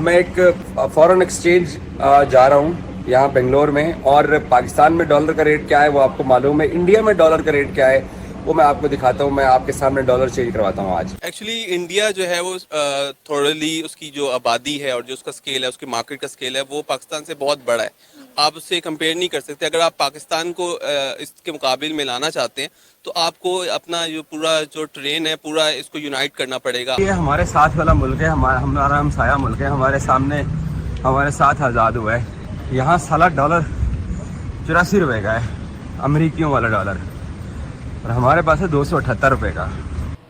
मैं एक foreign exchange जा रहा हूँ यहाँ बेंगलोर में, और पाकिस्तान में डॉलर का रेट क्या है वो आपको मालूम है, इंडिया में डॉलर का रेट क्या है वो मैं आपको दिखाता हूँ। मैं आपके सामने डॉलर चेंज करवाता हूँ आज। एक्चुअली इंडिया जो है वो थोड़ी उसकी जो आबादी है और जो उसका स्केल है, उसकी मार्केट का स्केल है, वो पाकिस्तान से बहुत बड़ा है। आप उससे कंपेयर नहीं कर सकते। अगर आप पाकिस्तान को इसके मुकाबले में लाना चाहते हैं तो आपको अपना जो पूरा जो ट्रेन है पूरा इसको यूनाइट करना पड़ेगा। ये हमारे साथ वाला मुल्क है, हमारा हमसाया मुल्क है, हमारे सामने हमारे साथ आज़ाद हुआ है। यहाँ साला डॉलर 84 रुपये का है, अमेरिकियों वाला डॉलर, और हमारे पास है 278 रुपये का।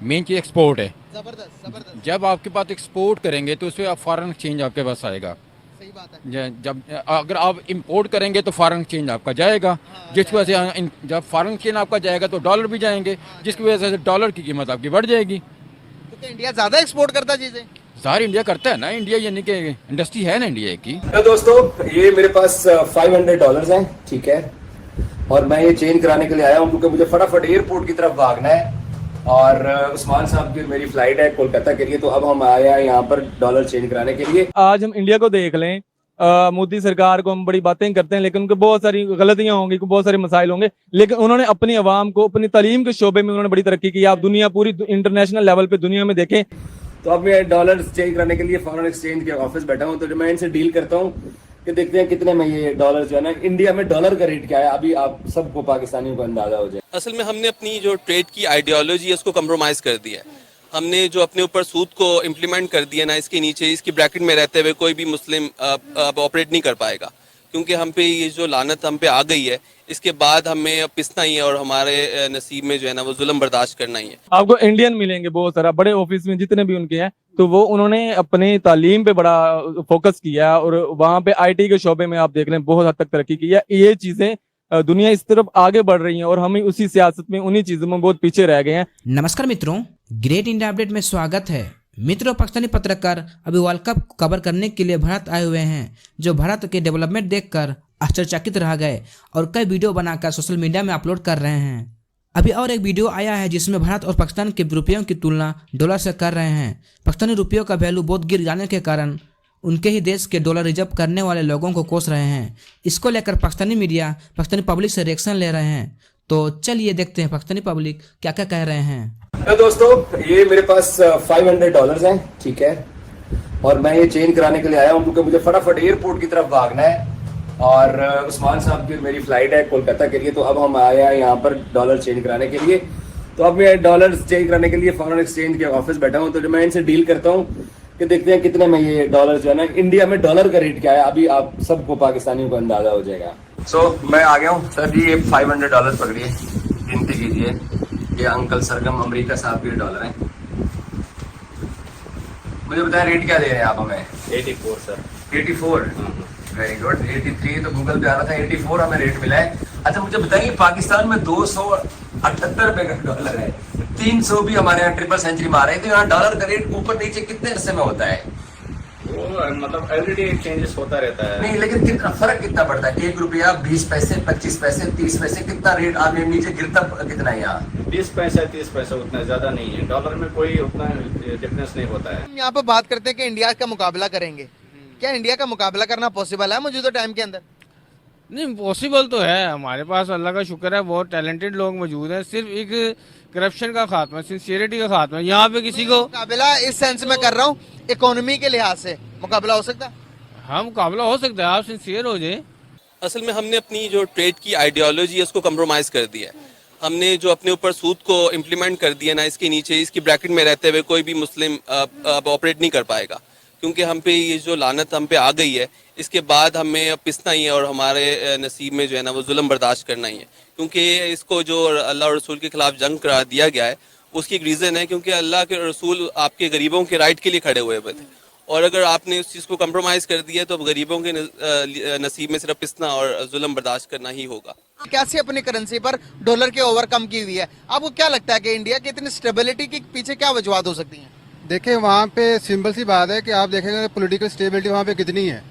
मेन चीज़ एक्सपोर्ट है। जबरदस्त। जब आपके पास एक्सपोर्ट करेंगे तो उसमें फॉरेन एक्सचेंज आपके पास आएगा। सही बात है। जब अगर आप इंपोर्ट करेंगे तो फॉरेन एक्सचेंज आपका जाएगा, जिसकी वजह से जब फॉरेन एक्सचेंज आपका जाएगा तो डॉलर भी जाएंगे, जिसकी वजह से डॉलर की कीमत आपकी बढ़ जाएगी। क्योंकि इंडिया ज्यादा एक्सपोर्ट करता चीजें। सारी इंडिया करता है ना, इंडिया यानी कि इंडस्ट्री है ना इंडिया की। तो दोस्तों ये मेरे पास $500 हैं, ठीक है, और मैं ये चेंज कराने के लिए आया हूँ क्योंकि मुझे फटाफट एयरपोर्ट की तरफ भागना है, और उस्मान साहब की मेरी फ्लाइट है कोलकाता के लिए। तो अब हम आए हैं यहाँ पर डॉलर चेंज कराने के लिए। आज हम इंडिया को देख लें, मोदी सरकार को हम बड़ी बातें करते हैं, लेकिन उनके बहुत सारी गलतियां होंगी, बहुत सारे मसाइल होंगे, लेकिन उन्होंने अपनी आवाम को अपनी तालीम के शोबे में उन्होंने बड़ी तरक्की की। आप दुनिया पूरी इंटरनेशनल लेवल पे दुनिया में देखें। तो अब मैं डॉलर चेंज कराने के लिए फॉरेन एक्सचेंज के ऑफिस बैठा हूँ, तो जो मैं इनसे डील करता हूँ कि देखते हैं कितने में ये डॉलर जो है ना, इंडिया में डॉलर का रेट क्या है, अभी आप सबको पाकिस्तानियों को अंदाजा हो जाए। असल में हमने अपनी जो ट्रेड की आइडियोलॉजी है उसको कंप्रोमाइज़ कर दिया है। हमने जो अपने ऊपर सूद को इम्प्लीमेंट कर दिया ना, इसके नीचे इसकी ब्रैकेट में रहते हुए कोई भी मुस्लिम अब ऑपरेट नहीं कर पाएगा, क्योंकि हम पे ये जो लानत हम पे आ गई है, इसके बाद हमें अब पिसना ही है और हमारे नसीब में जो है ना वो जुल्म बर्दाश्त करना ही है। आपको इंडियन मिलेंगे बहुत सारा, बड़े ऑफिस में जितने भी उनके हैं, तो वो उन्होंने अपनी तालीम पे बड़ा फोकस किया, और वहाँ पे आईटी के शोबे में आप देख रहे हैं बहुत हद तक तरक्की की है। ये चीजें दुनिया इस तरफ आगे बढ़ रही है और हम उसी सियासत में उन्हीं चीजों में बहुत पीछे रह गए हैं। नमस्कार मित्रों, ग्रेट इंडिया अपडेट में स्वागत है। मित्रों, पाकिस्तानी पत्रकार अभी वर्ल्ड कप कवर करने के लिए भारत आए हुए हैं, जो भारत के डेवलपमेंट देखकर आश्चर्यचकित रह गए और कई वीडियो बनाकर सोशल मीडिया में अपलोड कर रहे हैं। अभी और एक वीडियो आया है जिसमें भारत और पाकिस्तान के रुपयों की तुलना डॉलर से कर रहे हैं। पाकिस्तानी रुपयों का वैल्यू बहुत गिर जाने के कारण उनके ही देश के डॉलर रिजर्व करने वाले लोगों को कोस रहे हैं। इसको लेकर पाकिस्तानी मीडिया पाकिस्तानी पब्लिक से रिएक्शन ले रहे हैं। तो चलिए देखते हैं पाकिस्तानी पब्लिक क्या क्या कह रहे हैं। तो दोस्तों ये मेरे पास $500 हैं, ठीक है, और मैं ये चेंज कराने के लिए आया हूँ क्योंकि मुझे फटाफट एयरपोर्ट की तरफ भागना है, और उस्मान साहब की मेरी फ्लाइट है कोलकाता के लिए। तो अब हम आए हैं यहाँ पर डॉलर चेंज कराने के लिए। तो अब मैं डॉलर चेंज कराने के लिए फॉरेन एक्सचेंज के ऑफिस बैठा हूँ, तो जो मैं इनसे डील करता हूँ कि देखते हैं कितने में ये डॉलर जो है ना, इंडिया में डॉलर का रेट क्या है, अभी आप सबको पाकिस्तानियों को अंदाजा हो जाएगा। मैं आ गया हूँ सर जी, ये $500 पकड़िए, गिनती कीजिए। ये अंकल सरगम अमेरिका साहब के डॉलर हैं। मुझे बताएं रेट क्या दे रहे हैं आप हमें? 84 सर। 84, very good. 83 तो गूगल पे आ रहा था, 84 हमें रेट मिला है। अच्छा मुझे बताइए, पाकिस्तान में 278 रुपए का डॉलर है, 300 भी हमारे यहाँ ट्रिपल सेंचुरी मार रहे हैं, तो यहाँ डॉलर का रेट ऊपर नीचे कितने अरसे में होता है? वो मतलब एवरीडे चेंजेस होता रहता है। नहीं, लेकिन कितना फर्क कितना पड़ता है? 1 रुपया, 20 पैसे, 25 पैसे, 30 पैसे, कितना रेट आगे नीचे गिरता कितना है यहाँ? 20 पैसे 30 पैसे, उतना ज्यादा नहीं है। डॉलर में कोई उतना डिफरेंस नहीं होता है। हम यहाँ पे बात करते हैं कि इंडिया का मुकाबला करेंगे। क्या इंडिया का मुकाबला करना पॉसिबल है मौजूदा टाइम के अंदर? नहीं, पॉसिबल तो है। हमारे पास अल्लाह का शुक्र है बहुत टैलेंटेड लोग मौजूद हैं। सिर्फ एक करप्शन का खात्मा, सिंसियरिटी का खात्मा, यहाँ पे किसी को मुकाबला इस सेंस में कर रहा हूँ, इकोनॉमी के लिहाज से मुकाबला हो सकता है। हाँ, मुकाबला हो सकता है, आप सिंसियर हो जाए। असल में हमने अपनी जो ट्रेड की आइडियोलॉजी है उसको कंप्रोमाइज़ कर दिया है। हमने जो अपने ऊपर सूद को इम्प्लीमेंट कर दिया ना, इसके नीचे इसकी ब्रैकेट में रहते हुए कोई भी मुस्लिम अब ऑपरेट नहीं कर पाएगा, क्योंकि हम पे ये जो लानत हम पे आ गई है, इसके बाद हमें अब पिसना ही है और हमारे नसीब में जो है ना वो जुल्म बर्दाश्त करना ही है। क्योंकि इसको जो अल्लाह और रसूल के खिलाफ जंग करार दिया गया है, उसकी एक रीज़न है क्योंकि अल्लाह के रसूल आपके गरीबों के राइट के लिए खड़े हुए थे, और अगर आपने उस चीज़ को कंप्रोमाइज़ कर दिया तो अब गरीबों के नसीब में सिर्फ पिसना और जुल्म बर्दाश्त करना ही होगा। कैसे अपनी करेंसी पर डॉलर के ओवरकम की हुई है? आपको क्या लगता है कि इंडिया की इतनी स्टेबिलिटी के पीछे क्या वजूहत हो सकती हैं? देखिए, वहाँ पे सिंपल सी बात है कि आप देखेंगे पॉलिटिकल स्टेबिलिटी वहाँ पे कितनी है।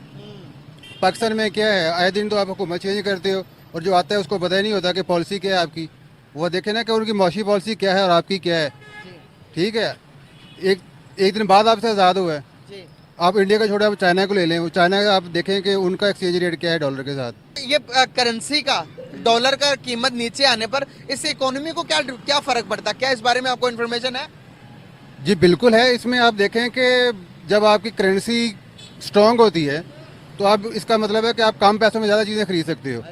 पाकिस्तान में क्या है, आए दिन तो आप हुकूमत चेंज करते हो और जो आता है उसको पता ही नहीं होता कि पॉलिसी क्या है आपकी। वो देखे ना कि उनकी मौशी पॉलिसी क्या है और आपकी क्या है। ठीक है, एक दिन बाद आपसे आज़ाद हुआ है, आप इंडिया का छोड़े आप चाइना को ले लें, चाइना का आप देखें कि उनका एक्सचेंज रेट क्या है डॉलर के साथ। ये करेंसी का डॉलर का कीमत नीचे आने पर इस इकोनॉमी को क्या क्या फर्क पड़ता है? क्या इस बारे में आपको इन्फॉर्मेशन है? जी बिल्कुल है। इसमें आप देखें कि जब आपकी करेंसी स्ट्रांग होती है तो आप, इसका मतलब है कि आप कम पैसों में ज़्यादा चीज़ें खरीद सकते हो।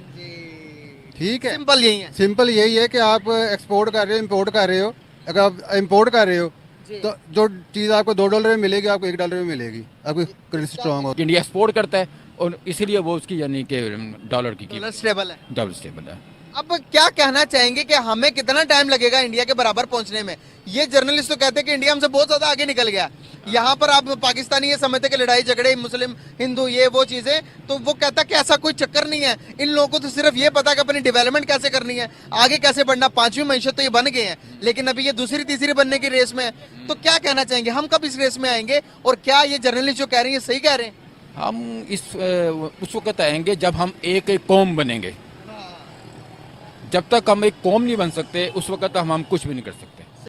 ठीक है, सिंपल यही है। सिंपल यही है कि आप एक्सपोर्ट कर रहे हो, इंपोर्ट कर रहे हो। अगर आप इंपोर्ट कर रहे हो तो जो चीज़ आपको $2 में मिलेगी आपको $1 में मिलेगी, आपकी करेंसी स्ट्रांग हो। इंडिया एक्सपोर्ट करता है और इसीलिए वो उसकी यानी कि डॉलर की डॉलर स्टेबल है। डबल स्टेबल है। अब क्या कहना चाहेंगे कि हमें कितना टाइम लगेगा इंडिया के बराबर पहुंचने में? ये जर्नलिस्ट तो कहते हैं कि इंडिया हमसे बहुत ज्यादा आगे निकल गया। यहाँ पर आप पाकिस्तानी ये समझते कि लड़ाई झगड़े, मुस्लिम हिंदू, ये वो चीजें, तो वो कहता कि ऐसा कोई चक्कर नहीं है। इन लोगों को तो सिर्फ ये पता कि अपनी डेवलपमेंट कैसे करनी है, आगे कैसे बढ़ना। 5वीं मईशत तो ये बन गए हैं, लेकिन अभी ये दूसरी तीसरी बनने की रेस में है। तो क्या कहना चाहेंगे, हम कब इस रेस में आएंगे और क्या ये जर्नलिस्ट जो कह रहे हैं सही कह रहे हैं? हम उस वक्त आएंगे जब हम एक कौम बनेंगे। जब तक हम एक कौम नहीं बन सकते उस वक्त हम कुछ भी नहीं कर सकते।